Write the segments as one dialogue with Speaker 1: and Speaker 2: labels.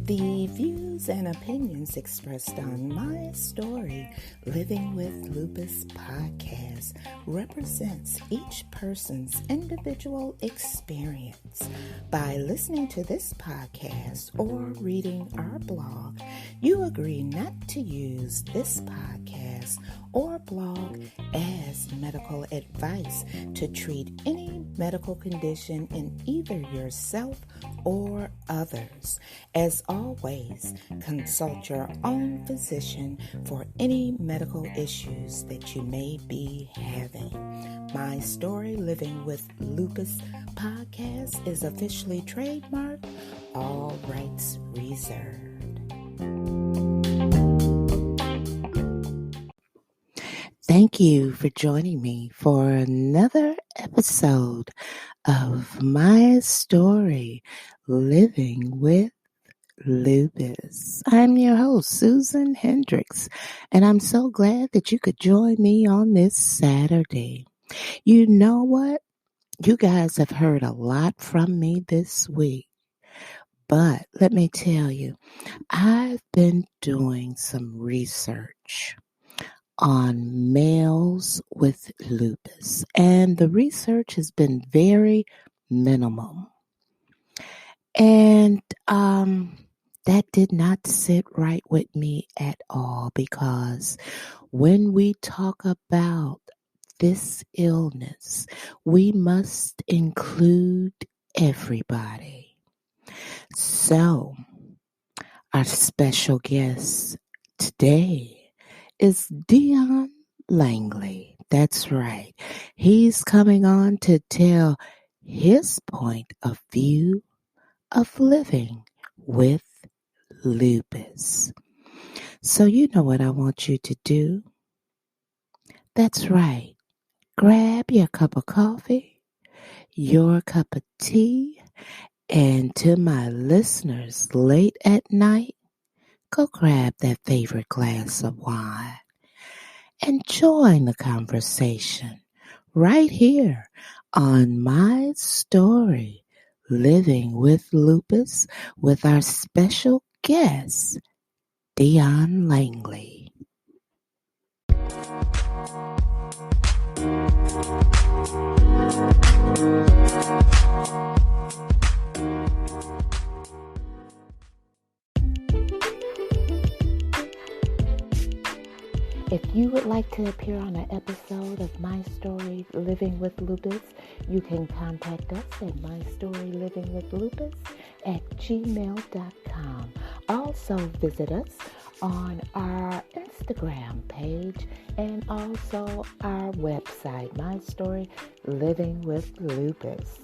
Speaker 1: The views and opinions expressed on My Story Living with Lupus podcast represents each person's individual experience. By listening to this podcast or reading our blog, you agree not to use this podcast or blog as medical advice to treat any medical condition in either yourself or others. As always, consult your own physician for any medical issues that you may be having. My Story Living with Lupus podcast is officially trademarked, all rights reserved. Thank you for joining me for another episode of My Story Living with Lupus. I'm your host, Susan Hendricks, and I'm so glad that you could join me on this Saturday. You know what? You guys have heard a lot from me this week, but let me tell you, I've been doing some research on males with lupus, and the research has been very minimal. And that did not sit right with me at all, because when we talk about this illness, we must include everybody. So, our special guest today is Dion Langley. That's right. He's coming on to tell his point of view of living with lupus. So you know what I want you to do? That's right. Grab your cup of coffee, your cup of tea, and to my listeners late at night, go grab that favorite glass of wine and join the conversation right here on My Story Living with Lupus with our special guest, Dion Langley. If you would like to appear on an episode of My Story Living with Lupus, you can contact us at mystorylivingwithlupus@gmail.com. Also visit us on our Instagram page and also our website, My Story Living with Lupus.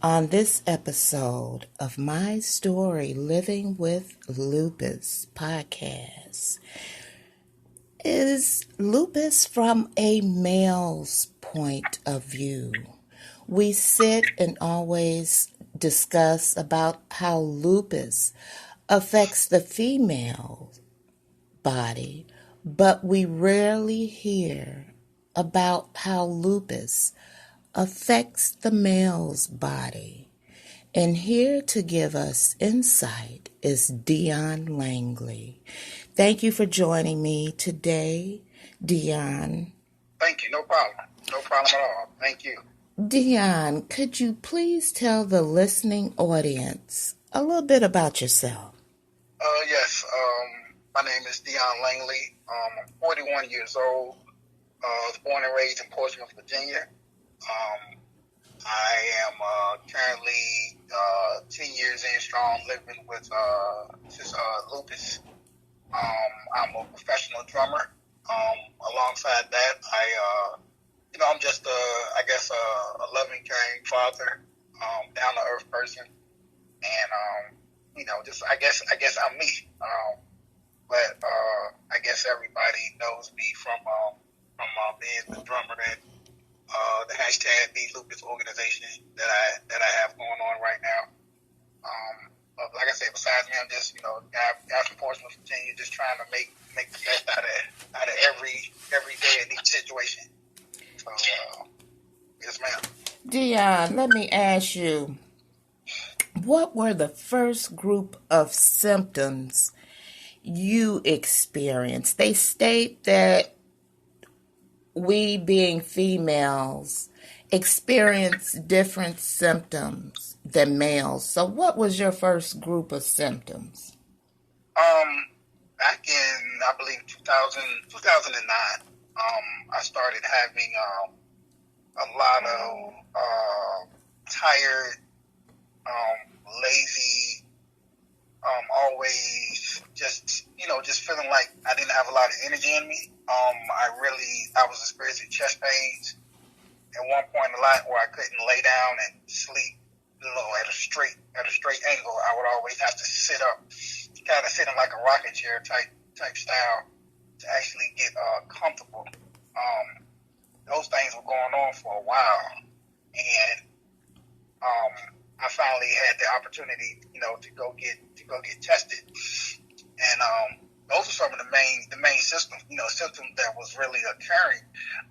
Speaker 1: On this episode of My Story Living with Lupus podcast, is lupus from a male's point of view. We sit and always discuss about how lupus affects the female body, but we rarely hear about how lupus affects the male's body. And here to give us insight is Dion Langley. Thank you for joining me today, Dion.
Speaker 2: Thank you. No problem. No problem at all. Thank you.
Speaker 1: Dion, could you please tell the listening audience a little bit about yourself?
Speaker 2: Yes. My name is Dion Langley. I'm 41 years old. I was born and raised in Portsmouth, Virginia. I am currently 10 years in strong, living with lupus. I'm a professional drummer. Alongside that, I'm just a loving, caring father, down to earth person, and I guess I'm me. But I guess everybody knows me from being the drummer that the hashtag Be Lupus organization that I have going on right now. Like I said, besides me, I'm just guy from Portsmouth, Virginia, just trying to make the best out of every day in each situation. So yes, ma'am.
Speaker 1: Dion, let me ask you, what were the first group of symptoms you experienced? They state that we, being females, experience different symptoms than males. So what was your first group of symptoms?
Speaker 2: Back in, I believe, 2009, I started having a lot of tired, lazy, always just feeling like I didn't have a lot of energy in me. I was experiencing chest pains at one point a lot where I couldn't lay down and sleep, at a straight angle. I would always have to sit up, kind of sit in like a rocking chair type style to actually get comfortable. Those things were going on for a while, and I finally had the opportunity, to go get tested, and those are some of the main symptoms, symptoms that was really occurring.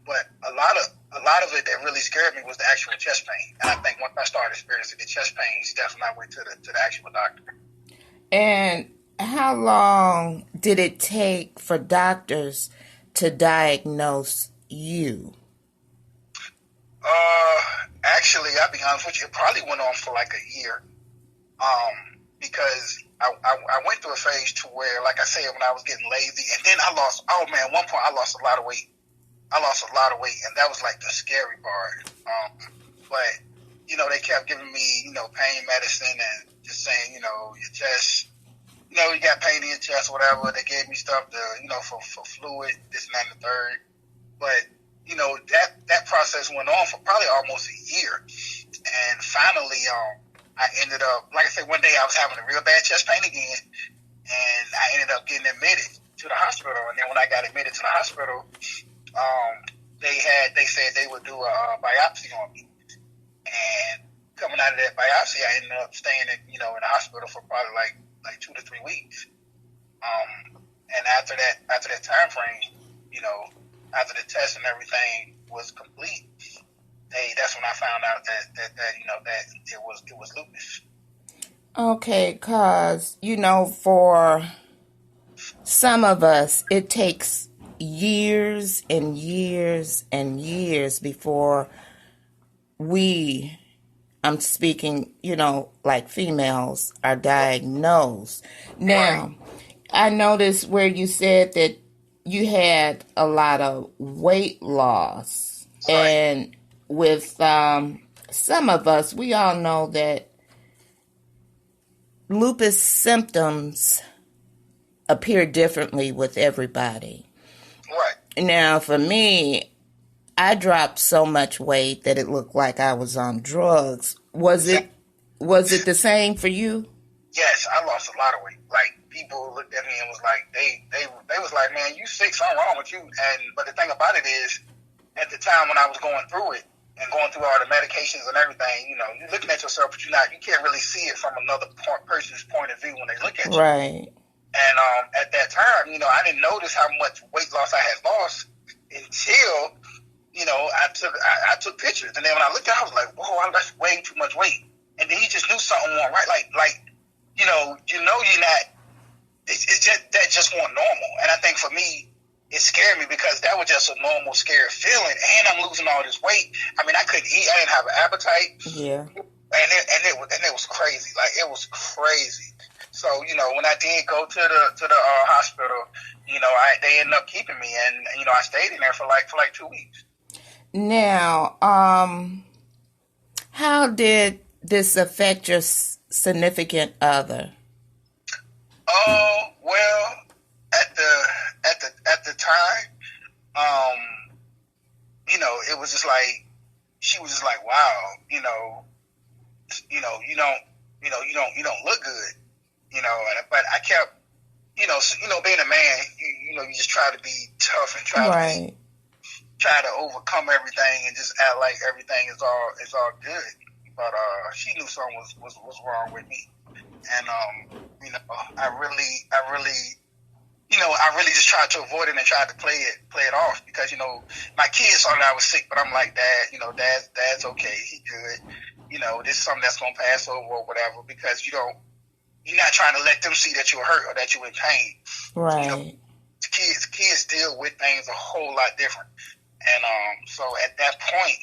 Speaker 2: But a lot of it that really scared me was the actual chest pain. And I think once I started experiencing the chest pains, definitely I went to the actual doctor.
Speaker 1: And how long did it take for doctors to diagnose you?
Speaker 2: Actually, I'll be honest with you, it probably went on for like a year. Because I went through a phase to where, like I said, when I was getting lazy, and then at one point I lost a lot of weight. And that was like the scary part. But, they kept giving me, pain medicine and just saying, your chest, you got pain in your chest, whatever. They gave me stuff to, for fluid, this and that and the third. But, that process went on for probably almost a year. And finally, I ended up, like I said, one day I was having a real bad chest pain again, and I ended up getting admitted to the hospital. And then when I got admitted to the hospital, they said they would do a biopsy on me. And coming out of that biopsy, I ended up staying in the hospital for probably like 2 to 3 weeks. And after that time frame, after the test and everything was complete, that's when I found out that it was lupus.
Speaker 1: Okay, because, for some of us, it takes years and years and years before I'm speaking, like females, are diagnosed. Now, right. I noticed where you said that you had a lot of weight loss. Right. And with some of us, we all know that lupus symptoms appear differently with everybody.
Speaker 2: Right.
Speaker 1: Now, for me, I dropped so much weight that it looked like I was on drugs. Was it the same for you?
Speaker 2: Yes, I lost a lot of weight. Like, people looked at me and was like, they was like, man, you sick, something wrong with you. But the thing about it is, at the time when I was going through it and going through all the medications and everything, you're looking at yourself, but you can't really see it from another person's point of view when they look at you.
Speaker 1: Right.
Speaker 2: And at that time, I didn't notice how much weight loss I had lost until, I took pictures. And then when I looked at it, I was like, whoa, that's way too much weight. And then you just knew something wasn't right. Like, you're not, it's just, that just wasn't normal. And I think for me, it scared me because that was just a normal, scary feeling. And I'm losing all this weight. I mean, I couldn't eat. I didn't have an appetite.
Speaker 1: Yeah.
Speaker 2: And it was crazy. Like, it was crazy. So, when I did go to the hospital, they ended up keeping me, and I stayed in there for like 2 weeks.
Speaker 1: Now, how did this affect your significant other?
Speaker 2: Oh, well, at the time, it was just like, she was just like, wow, you don't look good, but I kept, being a man, you just try to be tough and try to overcome everything and just act like everything is all good. But she knew something was wrong with me, and I really just tried to avoid it and tried to play it off because my kids thought that I was sick, but I'm like, Dad, Dad's okay, he good, this is something that's gonna pass over or whatever, because you're not trying to let them see that you're hurt or that you're in pain.
Speaker 1: Right.
Speaker 2: Kids deal with things a whole lot different, and so at that point,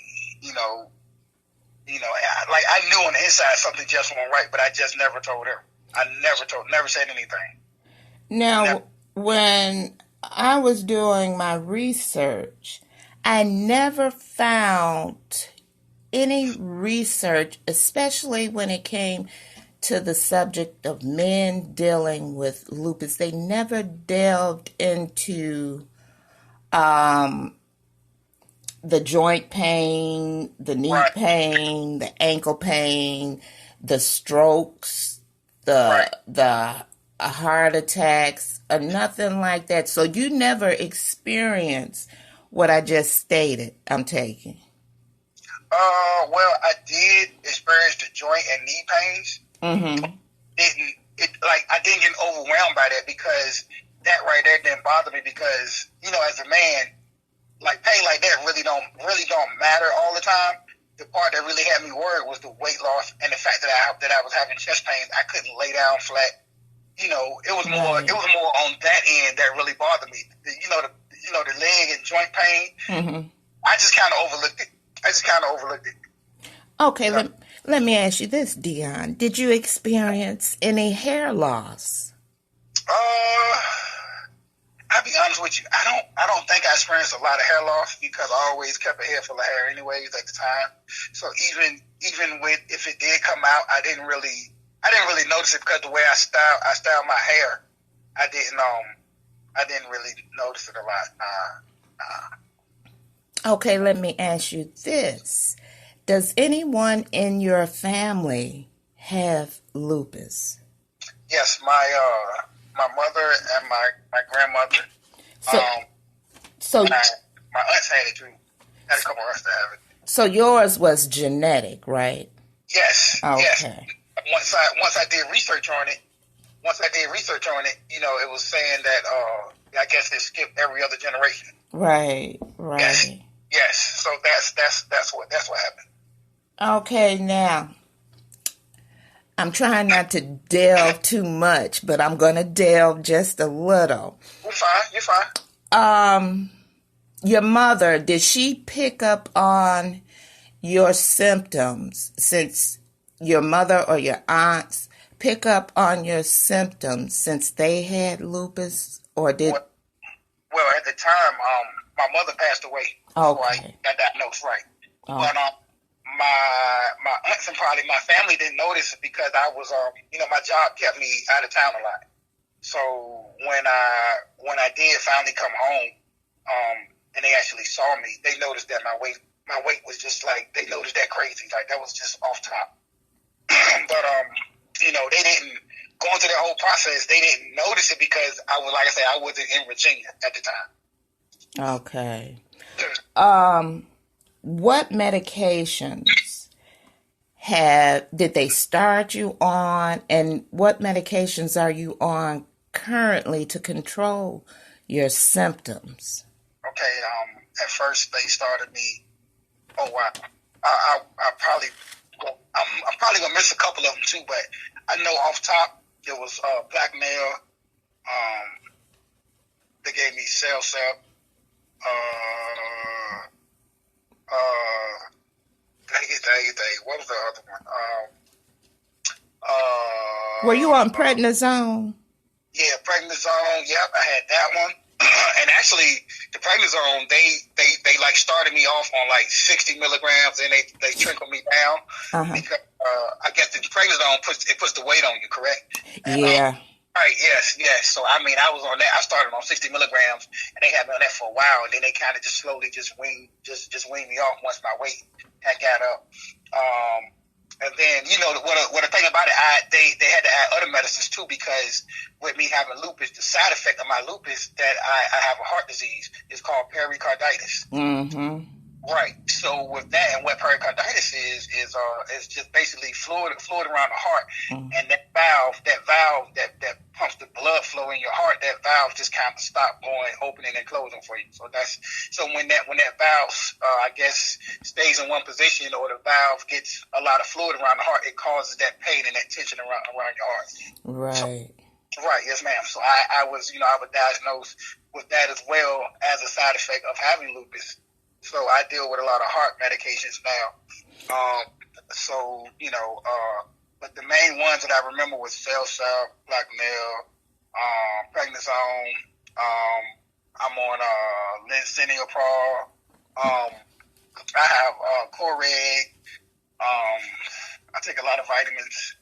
Speaker 2: I knew on the inside something just wasn't right, but I just never told her. I never said anything.
Speaker 1: Now, when I was doing my research, I never found any research, especially when it came to the subject of men dealing with lupus. They never delved into the joint pain, the knee pain, the ankle pain, the strokes, the heart attacks, or nothing like that. So you never experienced what I just stated, I'm taking.
Speaker 2: Well, I did experience the joint and knee pains.
Speaker 1: Mm-hmm.
Speaker 2: I didn't get overwhelmed by that because that right there didn't bother me because, as a man, like pain like that really don't matter all the time. The part that really had me worried was the weight loss and the fact that I was having chest pains. I couldn't lay down flat. It was more on that end that really bothered me. The leg and joint pain.
Speaker 1: Mm-hmm.
Speaker 2: I just kind of overlooked it.
Speaker 1: Okay, let me ask you this, Dion. Did you experience any hair loss?
Speaker 2: I'll be honest with you. I don't think I experienced a lot of hair loss because I always kept a head full of hair anyways at the time. So even with if it did come out, I didn't really notice it because the way I styled my hair, I didn't really notice it a lot.
Speaker 1: Okay, let me ask you this. Does anyone in your family have lupus?
Speaker 2: Yes, my mother and my grandmother.
Speaker 1: So
Speaker 2: my aunts had it too. Had a couple of aunts that have it.
Speaker 1: So yours was genetic, right?
Speaker 2: Yes.
Speaker 1: Okay.
Speaker 2: Yes. Once I did research on it, it was saying that I guess it skipped every other generation.
Speaker 1: Right.
Speaker 2: Yes. So that's what happened.
Speaker 1: Okay, now I'm trying not to delve too much, but I'm going to delve just a little.
Speaker 2: You're fine.
Speaker 1: Your mother, did she pick up on your symptoms since your mother or your aunts pick up on your symptoms since they had lupus, or did?
Speaker 2: Well, at the time, my mother passed away before I got diagnosed, right?
Speaker 1: Oh.
Speaker 2: But my aunts and probably my family didn't notice it because I was, my job kept me out of town a lot. So when I did finally come home, and they actually saw me, they noticed that my weight was just like, they noticed that crazy, like that was just off top. But they didn't go into the whole process. They didn't notice it because I wasn't in Virginia at the time.
Speaker 1: Okay. What medications did they start you on, and what medications are you on currently to control your symptoms?
Speaker 2: Okay. At first they started me. Oh wow. I'm probably gonna miss a couple of them too, but I know off top it was blackmail. They gave me Cell. Dang. What was the other one?
Speaker 1: Were you on prednisone?
Speaker 2: Yeah, prednisone. Yep, I had that one. And actually, the prednisone, they like started me off on like 60 milligrams, and they trickled me down because I guess the prednisone puts the weight on you, correct?
Speaker 1: Yeah.
Speaker 2: Right. Yes. So I mean, I was on that. I started on 60 milligrams, and they had me on that for a while, and then they kind of just slowly weaned me off once my weight had got up. And then, what the thing about it, they had to add other medicines too, because with me having lupus, the side effect of my lupus that I have a heart disease is called pericarditis.
Speaker 1: Mm-hmm.
Speaker 2: Right. So with that, and what pericarditis is just basically fluid around the heart, and that valve that pumps the blood flow in your heart, that valve just kind of stop going, opening and closing for you. So when that valve I guess stays in one position, or the valve gets a lot of fluid around the heart, it causes that pain and that tension around your heart.
Speaker 1: Right.
Speaker 2: Right. Yes, ma'am. So I was diagnosed with that as well as a side effect of having lupus. So I deal with a lot of heart medications now. But the main ones that I remember was Cell, blackmail, prednisone. I'm on lisinopril. I have Coreg. I take a lot of vitamins.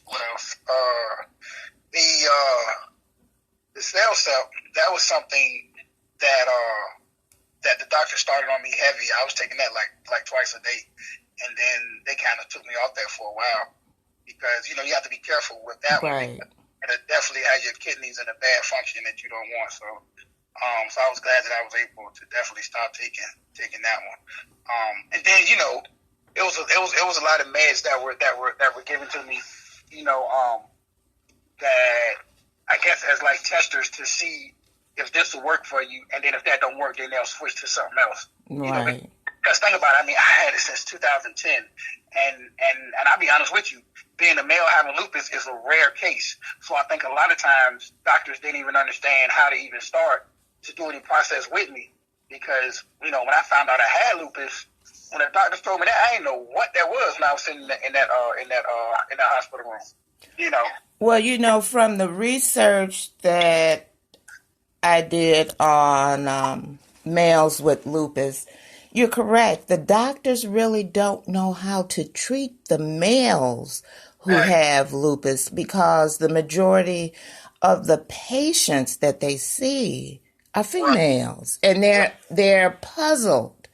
Speaker 2: What else? The Cell, that was something that the doctor started on me heavy. I was taking that like twice a day, and then they kind of took me off that for a while, because you have to be careful with that
Speaker 1: right.
Speaker 2: one. And it definitely has your kidneys in a bad function that you don't want. So I was glad that I was able to definitely stop taking that one. And then it was a lot of meds that were given to me, that I guess as like testers to see if this will work for you, and then if that don't work, then they'll switch to something else.
Speaker 1: Right.
Speaker 2: Because think about it, I mean, I had it since 2010, and I'll be honest with you, being a male having lupus is a rare case. So I think a lot of times doctors didn't even understand how to even start to do any process with me, because when I found out I had lupus, when the doctors told me that, I didn't know what that was when I was sitting in that hospital room.
Speaker 1: Well, from the research that I did on males with lupus, you're correct. The doctors really don't know how to treat the males who have lupus, because the majority of the patients that they see are females, and they're puzzled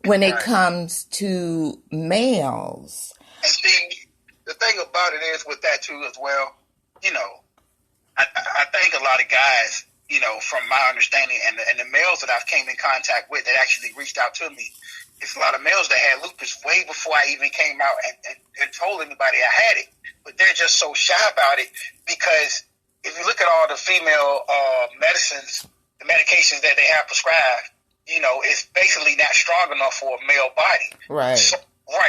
Speaker 1: when it comes to males.
Speaker 2: And see, the thing about it is with that too as well, I think a lot of guys, from my understanding, and the males that I've came in contact with that actually reached out to me, it's a lot of males that had lupus way before I even came out and told anybody I had it. But they're just so shy about it, because if you look at all the female medicines, the medications that they have prescribed, it's basically not strong enough for a male body.
Speaker 1: Right.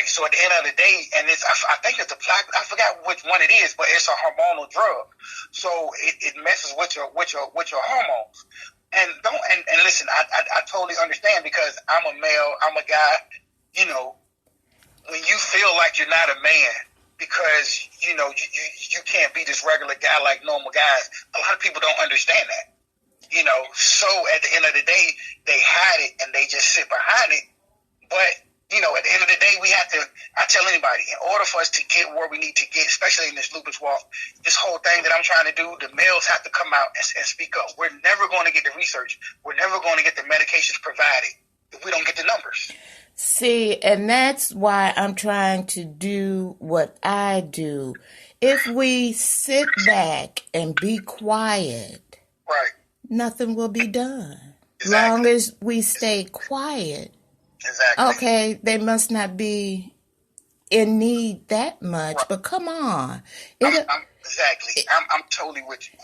Speaker 2: So at the end of the day, and I think it's I forgot which one it is, but it's a hormonal drug. So it messes with your hormones. And listen, I totally understand, because I'm a male, I'm a guy. When you feel like you're not a man, because you can't be this regular guy like normal guys, a lot of people don't understand that. So at the end of the day, they hide it and they just sit behind it. But at the end of the day, I tell anybody, in order for us to get where we need to get, especially in this lupus walk, this whole thing that I'm trying to do, the males have to come out and speak up. We're never going to get the research. We're never going to get the medications provided if we don't get the numbers.
Speaker 1: See, and that's why I'm trying to do what I do. If we sit back and be quiet,
Speaker 2: Right.
Speaker 1: nothing will be done.
Speaker 2: Exactly.
Speaker 1: Long as we stay quiet.
Speaker 2: Exactly.
Speaker 1: Okay, they must not be in need that much,
Speaker 2: Right.
Speaker 1: but come on.
Speaker 2: Exactly. I'm totally with you.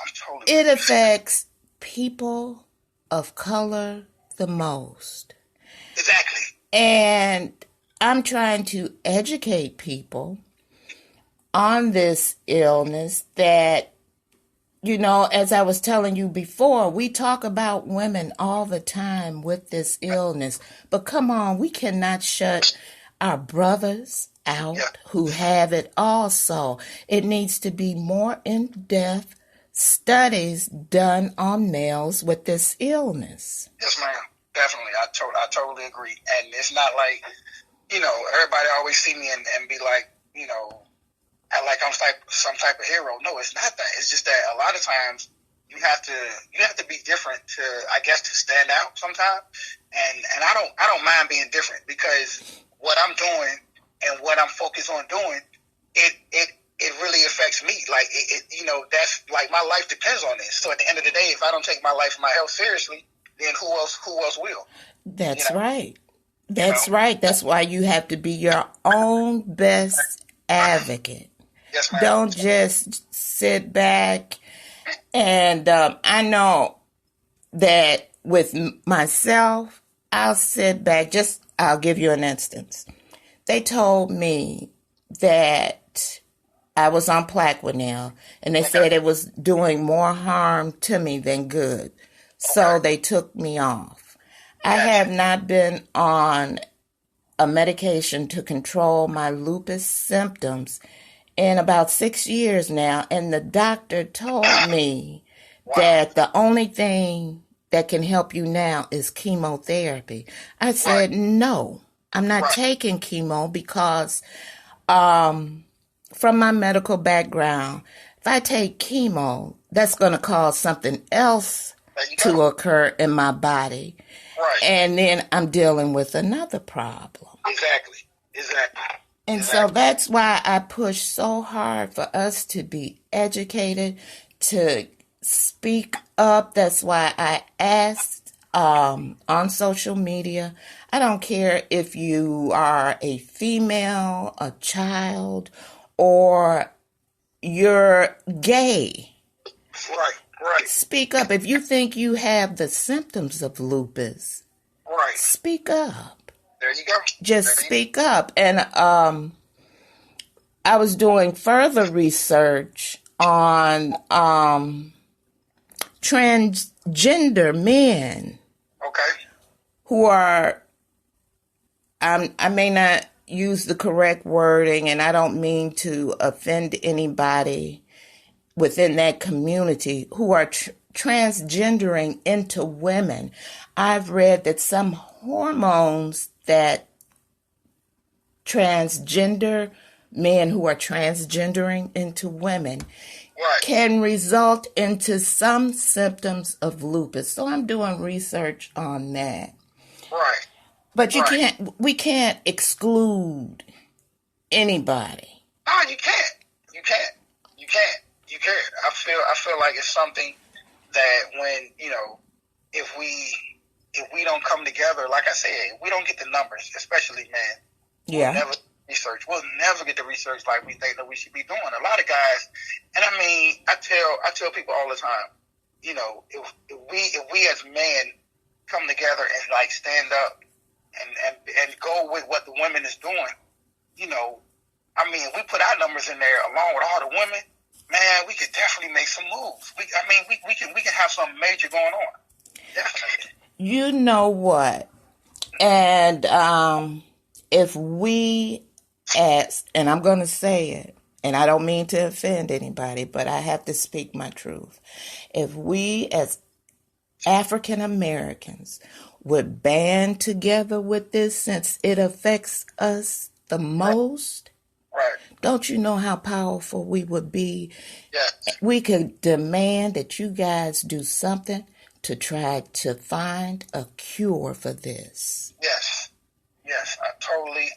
Speaker 1: It affects people of color the most.
Speaker 2: Exactly.
Speaker 1: And I'm trying to educate people on this illness that, you know, as I was telling you before, we talk about women all the time with this illness. But come on, we cannot shut our brothers out who have it also. It needs to be more in-depth studies done on males with this illness.
Speaker 2: Yes, ma'am. Definitely. I totally agree. And it's not like, you know, everybody always see me and be like, you know, act like I'm some type of hero. No, it's not that. It's just that a lot of times you have to be different to, I guess, to stand out sometimes. And I don't mind being different, because what I'm doing and what I'm focused on doing, it really affects me. Like you know, that's like my life depends on this. So at the end of the day, if I don't take my life and my health seriously, then who else will?
Speaker 1: That's
Speaker 2: you know?
Speaker 1: right. That's right. That's why you have to be your own best advocate.
Speaker 2: Yes, ma'am.
Speaker 1: Don't just sit back. And I know that with myself, I'll sit back. I'll give you an instance. They told me that I was on Plaquenil, and they said it was doing more harm to me than good. So they took me off. I have not been on a medication to control my lupus symptoms in about 6 years now, and the doctor told me that the only thing that can help you now is chemotherapy. I said, no, I'm not taking chemo because from my medical background, if I take chemo, that's going to cause something else to occur in my body.
Speaker 2: Right.
Speaker 1: And then I'm dealing with another problem.
Speaker 2: Exactly.
Speaker 1: And so that's why I push so hard for us to be educated, to speak up. That's why I asked on social media. I don't care if you are a female, a child, or you're gay.
Speaker 2: Right.
Speaker 1: Speak up. If you think you have the symptoms of lupus, speak up.
Speaker 2: There you go.
Speaker 1: Just speak up. And I was doing further research on transgender men.
Speaker 2: Okay.
Speaker 1: Who are, I may not use the correct wording, and I don't mean to offend anybody within that community, who are transgendering into women. I've read that some hormones that transgender men who are transgendering into women can result into some symptoms of lupus. So I'm doing research on that.
Speaker 2: Right.
Speaker 1: But we can't exclude anybody.
Speaker 2: No, you can't. I feel like it's something that when, you know, if we don't come together, like I said, we don't get the numbers, especially men.
Speaker 1: Yeah.
Speaker 2: We'll never get the research like we think that we should be doing. A lot of guys, and I mean, I tell people all the time, you know, if we as men come together and like stand up and go with what the women is doing, you know, I mean, if we put our numbers in there along with all the women, man, we could definitely make some moves. We can have something major going on. Definitely.
Speaker 1: You know what? And if we and I'm going to say it, and I don't mean to offend anybody, but I have to speak my truth. If we as African Americans would band together with this, since it affects us the most, don't you know how powerful we would be?
Speaker 2: Yes.
Speaker 1: We could demand that you guys do something to try to find a cure for this.
Speaker 2: Yes, I totally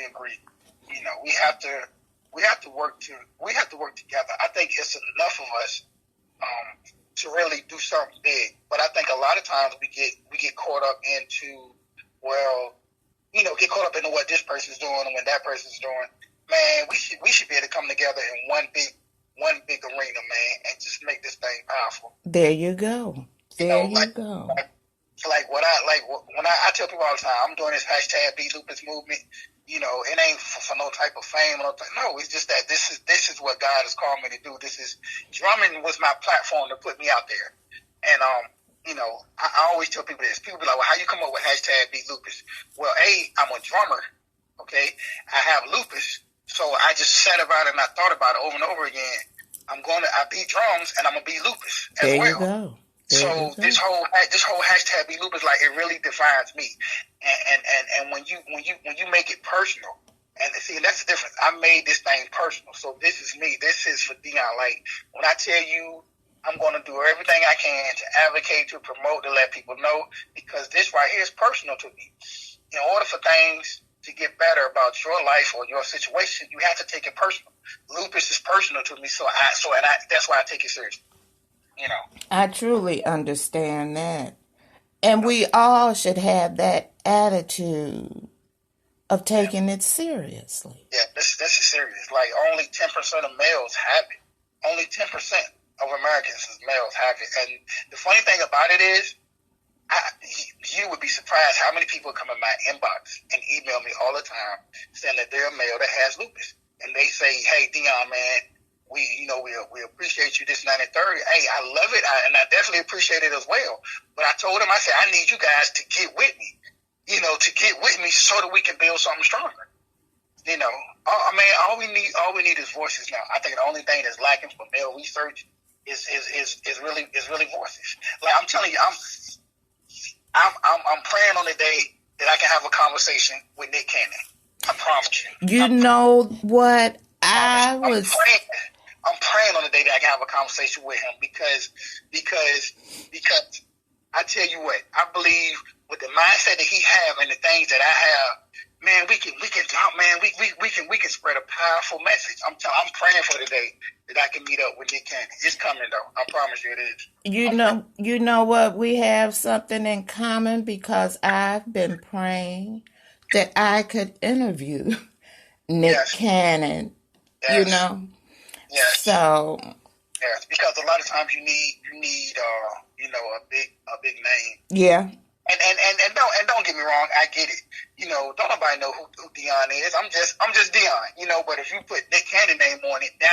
Speaker 2: agree. You know, we have to work together. I think it's enough of us to really do something big. But I think a lot of times we get caught up into, well, you know, get caught up into what this person's doing and what that person's doing. Man, we should be able to come together in one big arena, man, and just make this thing powerful.
Speaker 1: There you go. There you go.
Speaker 2: Like when I tell people all the time, I'm doing this hashtag Beat Lupus movement. You know, it ain't for no type of fame. No, it's just that this is what God has called me to do. Drumming was my platform to put me out there. And you know, I always tell people this. People be like, well, how you come up with hashtag Beat Lupus? Well, I'm a drummer. Okay, I have lupus, so I just sat about it and I thought about it over and over again. I beat drums and I'm gonna beat lupus as
Speaker 1: there
Speaker 2: well.
Speaker 1: You go.
Speaker 2: So this whole hashtag Be Lupus, like, it really defines me. And when you make it personal, and see, that's the difference. I made this thing personal. So this is me. This is for Dion. Like, when I tell you I'm going to do everything I can to advocate, to promote, to let people know, because this right here is personal to me. In order for things to get better about your life or your situation, you have to take it personal. Lupus is personal to me, so that's why I take it seriously. You know,
Speaker 1: I truly understand that. And we all should have that attitude of taking it seriously.
Speaker 2: Yeah, this is serious. Like, only 10% of males have it. Only 10% of Americans as males have it. And the funny thing about it is, you would be surprised how many people come in my inbox and email me all the time saying that they're a male that has lupus. And they say, hey, Dion, man, we appreciate you, this, and that, and third. Hey, I love it, and I definitely appreciate it as well. But I told him, I said, I need you guys to get with me, you know, so that we can build something stronger. You know, all we need is voices now. I think the only thing that's lacking for male research is really voices. Like, I'm telling you, I'm praying on the day that I can have a conversation with Nick Cannon. I promise you.
Speaker 1: You know what?
Speaker 2: I'm praying on the day that I can have a conversation with him because I tell you what, I believe with the mindset that he have and the things that I have, man, we can talk, man. We can spread a powerful message. I'm praying for the day that I can meet up with Nick Cannon. It's coming though. I promise you it is.
Speaker 1: You know what? We have something in common because I've been praying that I could interview Nick Cannon.
Speaker 2: Yes.
Speaker 1: You know.
Speaker 2: Yes.
Speaker 1: So.
Speaker 2: Yes, because a lot of times you need you know, a big name.
Speaker 1: Yeah.
Speaker 2: And don't get me wrong, I get it. You know, don't nobody know who Dion is. I'm just Dion. You know, but if you put Nick Cannon name on it, now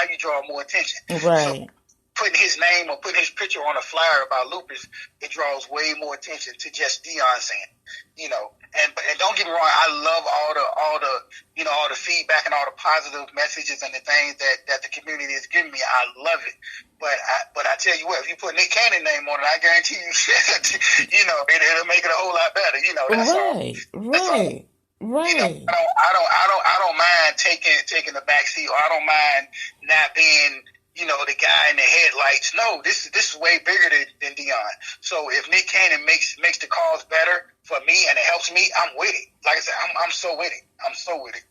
Speaker 2: you draw more attention.
Speaker 1: Right.
Speaker 2: So putting his name or putting his picture on a flyer about lupus, it draws way more attention to just Dion saying, you know. And don't get me wrong, I love all the feedback and all the positive messages and the things that the community is giving me. I love it. But I tell you what, if you put Nick Cannon name on it, I guarantee you, you know, it'll make it a whole lot better. You know, that's
Speaker 1: right.
Speaker 2: You know, I don't mind taking the back seat, or I don't mind not being, you know, the guy in the headlights. No, this is way bigger than Dion. So if Nick Cannon makes the cause better for me and it helps me, I'm with it. Like I said, I'm so with it. I'm so with it.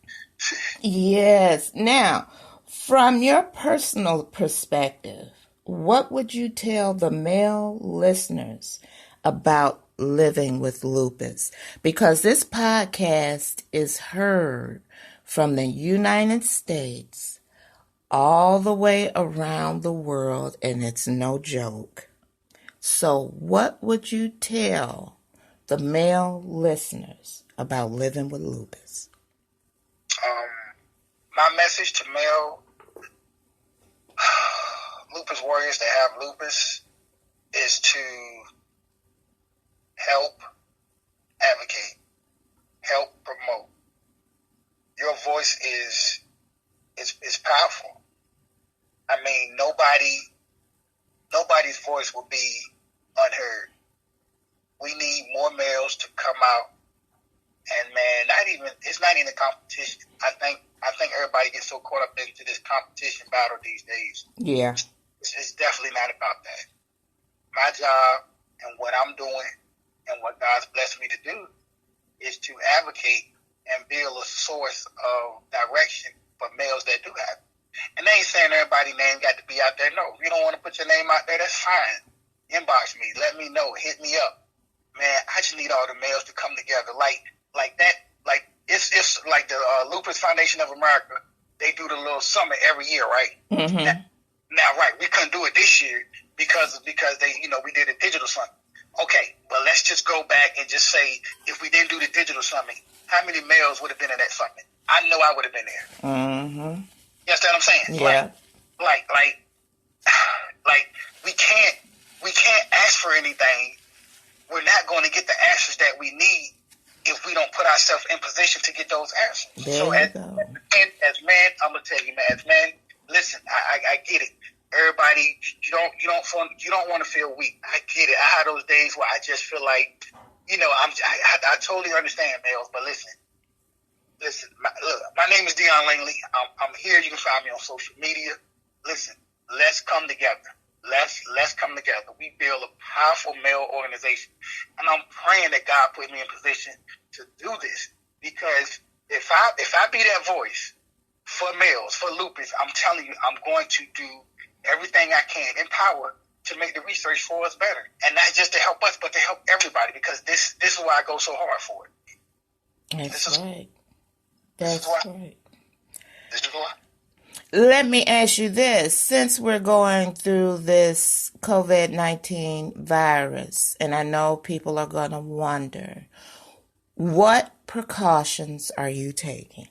Speaker 1: Yes. Now, from your personal perspective, what would you tell the male listeners about living with lupus? Because this podcast is heard from the United States all the way around the world, and it's no joke. So what would you tell the male listeners about living with lupus?
Speaker 2: My message to male lupus warriors that have lupus is to help advocate, help promote. Your voice is powerful. I mean, nobody's voice will be unheard. We need more males to come out, and man, it's not even a competition. I think everybody gets so caught up into this competition battle these days.
Speaker 1: Yeah.
Speaker 2: It's definitely not about that. My job and what I'm doing and what God's blessed me to do is to advocate and build a source of direction for males that do have it. And they ain't saying everybody's name got to be out there. No, if you don't want to put your name out there, that's fine. Inbox me, let me know, hit me up. Man, I just need all the males to come together. Like that, like it's like the Lupus Foundation of America. They do the little summit every year, right?
Speaker 1: Mm-hmm.
Speaker 2: Now, right, we couldn't do it this year because they, we did a digital summit. Okay, but let's just go back and just say if we didn't do the digital summit, how many males would have been in that summit? I know I would have been there.
Speaker 1: Mm-hmm.
Speaker 2: You understand what I'm saying?
Speaker 1: Yeah.
Speaker 2: Like we can't ask for anything. We're not going to get the answers that we need if we don't put ourselves in position to get those answers.
Speaker 1: There you go.
Speaker 2: As men, I'm gonna tell you, man. As men, listen, I get it. Everybody, you don't want to feel weak. I get it. I have those days where I just feel like, I totally understand, males. But listen. My name is Dion Langley. I'm here. You can find me on social media. Listen, let's come together. Let's come together. We build a powerful male organization, and I'm praying that God put me in position to do this. Because if I be that voice for males, for lupus, I'm telling you, I'm going to do everything I can in power to make the research for us better, and not just to help us, but to help everybody. Because this is why I go so hard for it.
Speaker 1: That's right. That's right.
Speaker 2: This is why.
Speaker 1: Let me ask you this. Since we're going through this COVID-19 virus, and I know people are going to wonder, what precautions are you taking?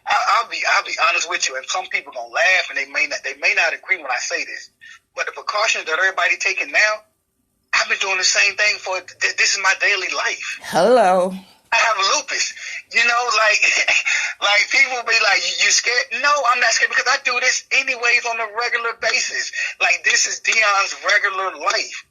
Speaker 2: I'll be honest with you, and some people gonna laugh, and they may not agree when I say this, but the precautions that everybody taking now, I've been doing the same thing for. This is my daily life.
Speaker 1: Hello.
Speaker 2: I have lupus. Like people be like, you scared? No, I'm not scared because I do this anyways on a regular basis. Like, this is Dion's regular life.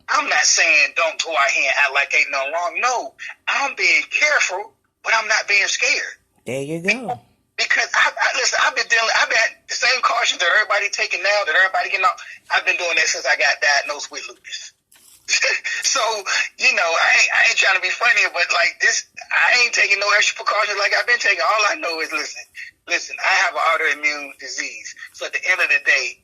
Speaker 2: I'm not saying don't go out here and act like ain't nothing wrong. No, I'm being careful, but I'm not being scared.
Speaker 1: There you go.
Speaker 2: Because I've been the same cautions that everybody taking now, that everybody getting off. I've been doing that since I got diagnosed with lupus. So, I ain't trying to be funny, but like this, I ain't taking no extra precautions like I've been taking. All I know is, listen, I have an autoimmune disease. So at the end of the day,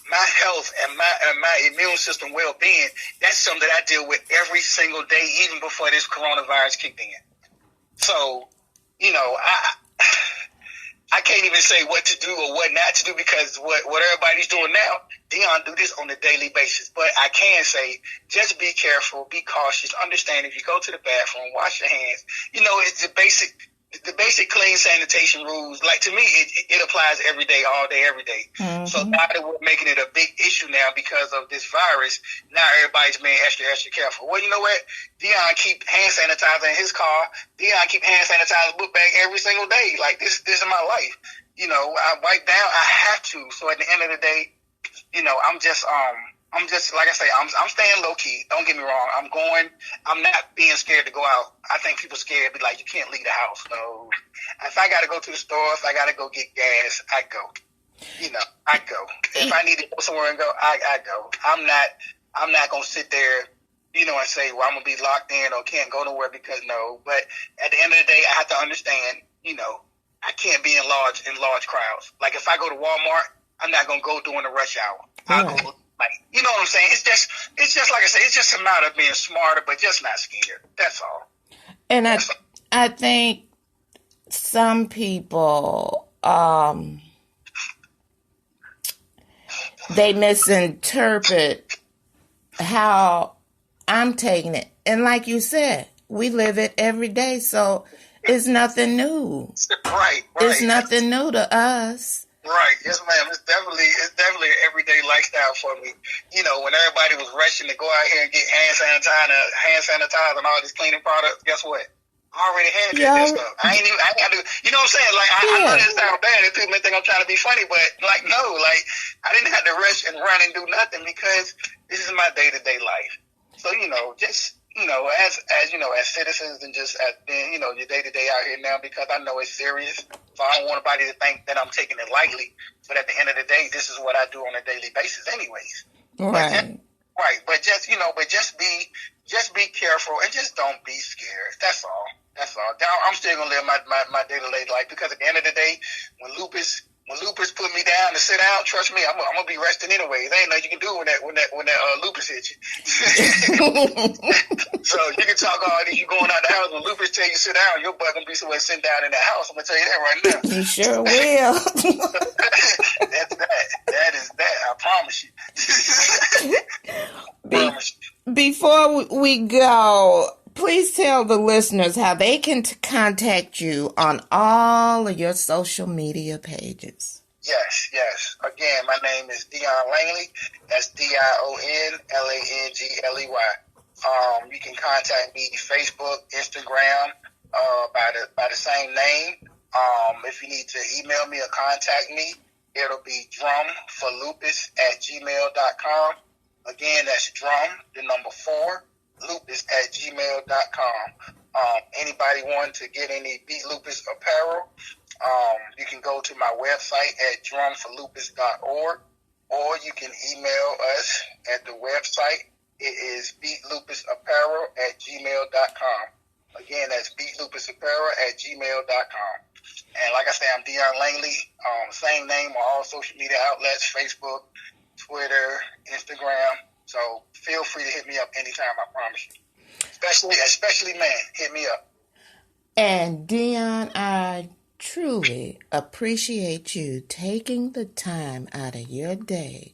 Speaker 2: my health and my immune system well-being, that's something that I deal with every single day, even before this coronavirus kicked in. So, I can't even say what to do or what not to do because what everybody's doing now, Dion do this on a daily basis. But I can say, just be careful, be cautious, understand if you go to the bathroom, wash your hands. It's the basic clean sanitation rules. Like, to me, it applies every day, all day, every day. Mm-hmm. So now that we're making it a big issue now because of this virus, now everybody's being extra, extra careful. Well, you know what? Dion keep hand sanitizer in his car. Dion keep hand sanitizer book bag every single day. Like, this is my life. I wipe down. I have to. So at the end of the day, I'm just like I say, I'm staying low key. Don't get me wrong. I'm not being scared to go out. I think people scared, be like, you can't leave the house. No. If I gotta go to the store, if I gotta go get gas, I go. I go. If I need to go somewhere and go, I go. I'm not gonna sit there, and say, well, I'm gonna be locked in or can't go nowhere because no. But at the end of the day, I have to understand, I can't be in large crowds. Like, if I go to Walmart, I'm not gonna go during the rush hour. I'll go. Like, you know what I'm saying? It's just like I said, it's just a matter of being smarter, but just not scared. That's all.
Speaker 1: And I think some people, they misinterpret how I'm taking it. And like you said, we live it every day, so it's nothing new.
Speaker 2: Right.
Speaker 1: It's nothing new to us.
Speaker 2: Right, yes, ma'am. It's definitely an everyday lifestyle for me. When everybody was rushing to go out here and get hand sanitizer and all these cleaning products, guess what? I already had that stuff. I ain't got to. You know what I'm saying? Like, I know that sounds bad. And people may think I'm trying to be funny, but like, no, like, I didn't have to rush and run and do nothing because this is my day-to-day life. So, just. As citizens and just as being, your day-to-day out here now, because I know it's serious. So I don't want anybody to think that I'm taking it lightly. But at the end of the day, this is what I do on a daily basis anyways.
Speaker 1: Right.
Speaker 2: But just be careful and just don't be scared. That's all. I'm still gonna live my day-to-day life, because at the end of the day, when Lupus put me down to sit down, trust me, I'm gonna be resting anyway. There ain't nothing you can do when that Lupus hits you. So you can talk all this, you going out the house, when Lupus tell you sit down, your butt gonna be somewhere sitting down in that house. I'm gonna tell you that right now.
Speaker 1: You sure will.
Speaker 2: That's that. That is that. I promise you. Promise you.
Speaker 1: Before we go, please tell the listeners how they can contact you on all of your social media pages.
Speaker 2: Yes. Again, my name is Dion Langley. That's DionLangley. You can contact me Facebook, Instagram, by the same name. If you need to email me or contact me, it'll be drumforlupus@gmail.com. Again, that's drum, the number 4, lupus@gmail.com. Anybody want to get any Beat Lupus apparel, you can go to my website at drumforlupus.org, or you can email us at the website. It is beatlupusapparel@gmail.com. Again, that's beatlupusapparel@gmail.com. And like I say, I'm Dion Langley. Same name on all social media outlets, Facebook, Twitter, Instagram. So feel free to hit me up anytime, I promise you. Especially men, hit me up.
Speaker 1: And Dion, I truly appreciate you taking the time out of your day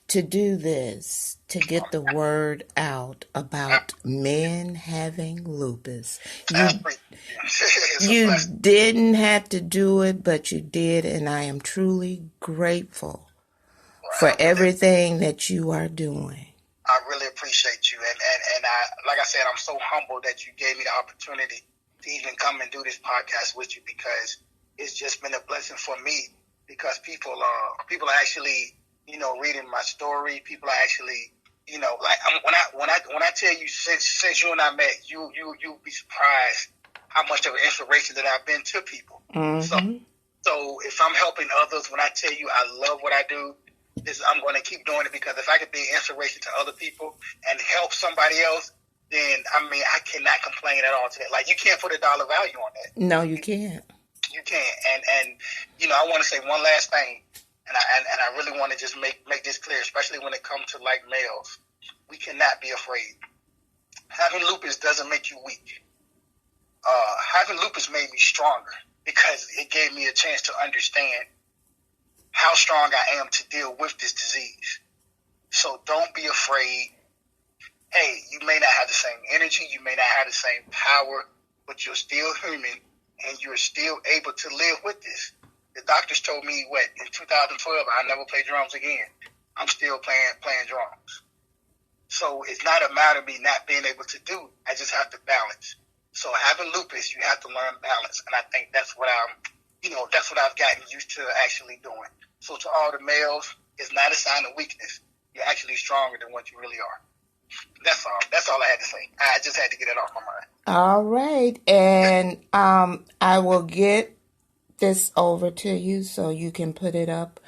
Speaker 1: to do this, to get the word out about men having lupus. You didn't have to do it, but you did, and I am truly grateful for everything that you are doing.
Speaker 2: I really appreciate you, and I, like I said, I'm so humbled that you gave me the opportunity to even come and do this podcast with you, because it's just been a blessing for me, because people are actually, reading my story. People are actually, like when I tell you, since you and I met, you'll be surprised how much of an inspiration that I've been to people. Mm-hmm. So if I'm helping others, when I tell you I love what I do, I'm going to keep doing it, because if I could be an inspiration to other people and help somebody else, then I cannot complain at all today. Like, you can't put a dollar value on that.
Speaker 1: No, you can't.
Speaker 2: You can't. And I want to say one last thing, and I really want to just make this clear, especially when it comes to like males. We cannot be afraid. Having lupus doesn't make you weak. Having lupus made me stronger, because it gave me a chance to understand how strong I am to deal with this disease. So don't be afraid. Hey, you may not have the same energy, you may not have the same power, but you're still human, and you're still able to live with this. The doctors told me, in 2012, I'll never play drums again. I'm still playing drums. So it's not a matter of me not being able to do it. I just have to balance. So having lupus, you have to learn balance, and I think that's what that's what I've gotten used to actually doing. So to all the males, it's not a sign of weakness. You're actually stronger than what you really are. That's all. That's all I had to say. I just had to get it off my mind.
Speaker 1: All right. And I will get this over to you so you can put it up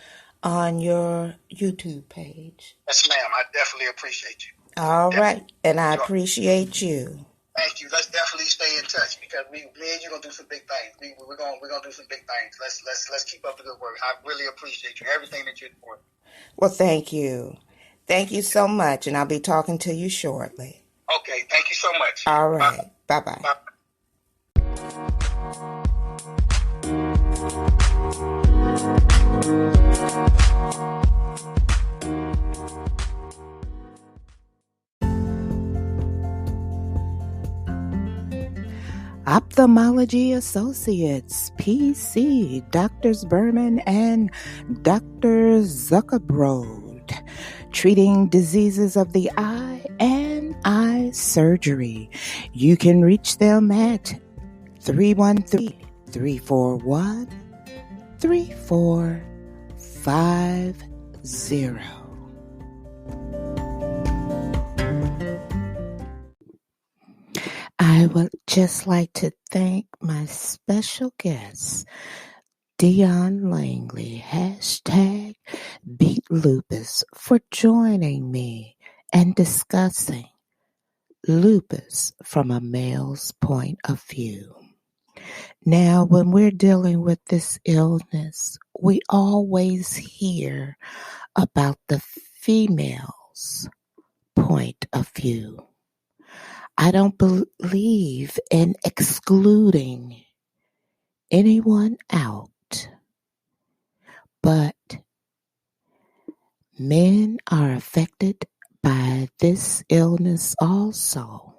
Speaker 1: on your YouTube page.
Speaker 2: Yes, ma'am. I definitely appreciate you.
Speaker 1: All right. And I appreciate you.
Speaker 2: Thank you. Let's definitely stay in touch, because me and you gonna do some big things. We're gonna do some big things. Let's keep up the good work. I really appreciate you. Everything that you're doing.
Speaker 1: Well, thank you. Thank you so much, and I'll be talking to you shortly.
Speaker 2: Okay. Thank you so much.
Speaker 1: All right. Bye-bye. Bye. Ophthalmology Associates, PC, Drs. Berman and Dr. Zuckerbrod, treating diseases of the eye and eye surgery. You can reach them at 313-341-3450. I would just like to thank my special guest, Dion Langley, #BeatLupus, for joining me and discussing lupus from a male's point of view. Now, when we're dealing with this illness, we always hear about the female's point of view. I don't believe in excluding anyone out, but men are affected by this illness also.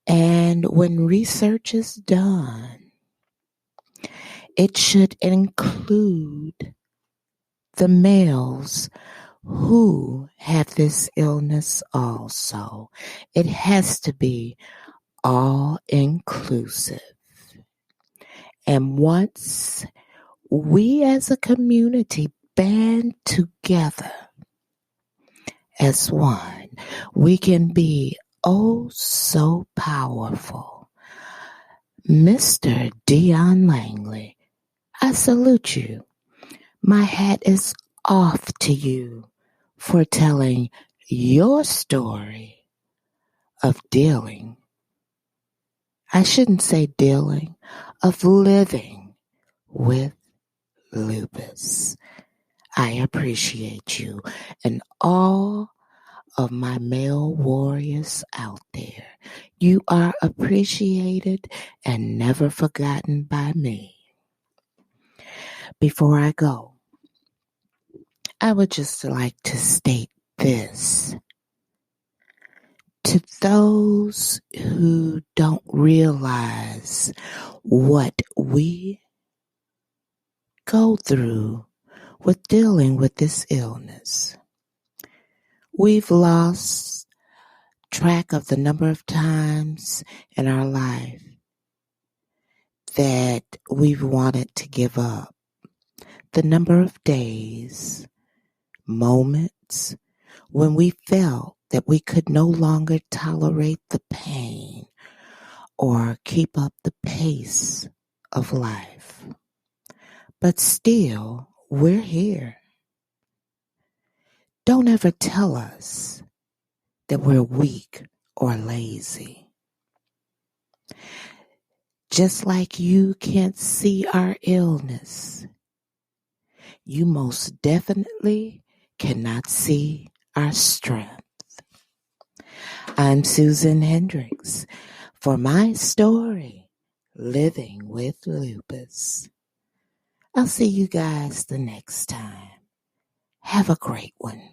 Speaker 1: And when research is done, it should include the males who have this illness also. It has to be all inclusive. And once we as a community band together as one, we can be oh so powerful. Mr. Dion Langley, I salute you. My hat is off to you for telling your story of dealing. I shouldn't say dealing, of living with lupus. I appreciate you and all of my male warriors out there. You are appreciated and never forgotten by me. Before I go, I would just like to state this. To those who don't realize what we go through with dealing with this illness, we've lost track of the number of times in our life that we've wanted to give up, the number of days, moments when we felt that we could no longer tolerate the pain or keep up the pace of life. But still, we're here. Don't ever tell us that we're weak or lazy. Just like you can't see our illness, you most definitely cannot see our strength. I'm Susan Hendricks for my story, Living with Lupus. I'll see you guys the next time. Have a great one.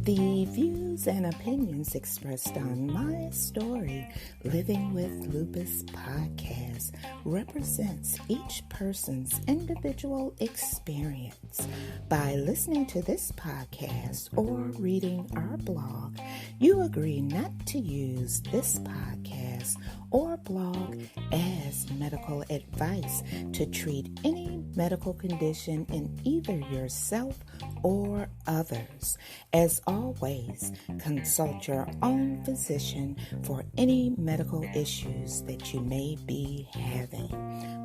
Speaker 1: The views and opinions expressed on my story, Living with Lupus podcast, represents each person's individual experience. By listening to this podcast or reading our blog, you agree not to use this podcast or blog as medical advice to treat any medical condition in either yourself or others. As always, consult your own physician for any medical issues that you may be having.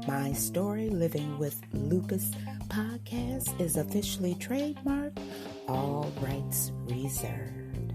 Speaker 1: My Story Living with Lupus podcast is officially trademarked, all rights reserved.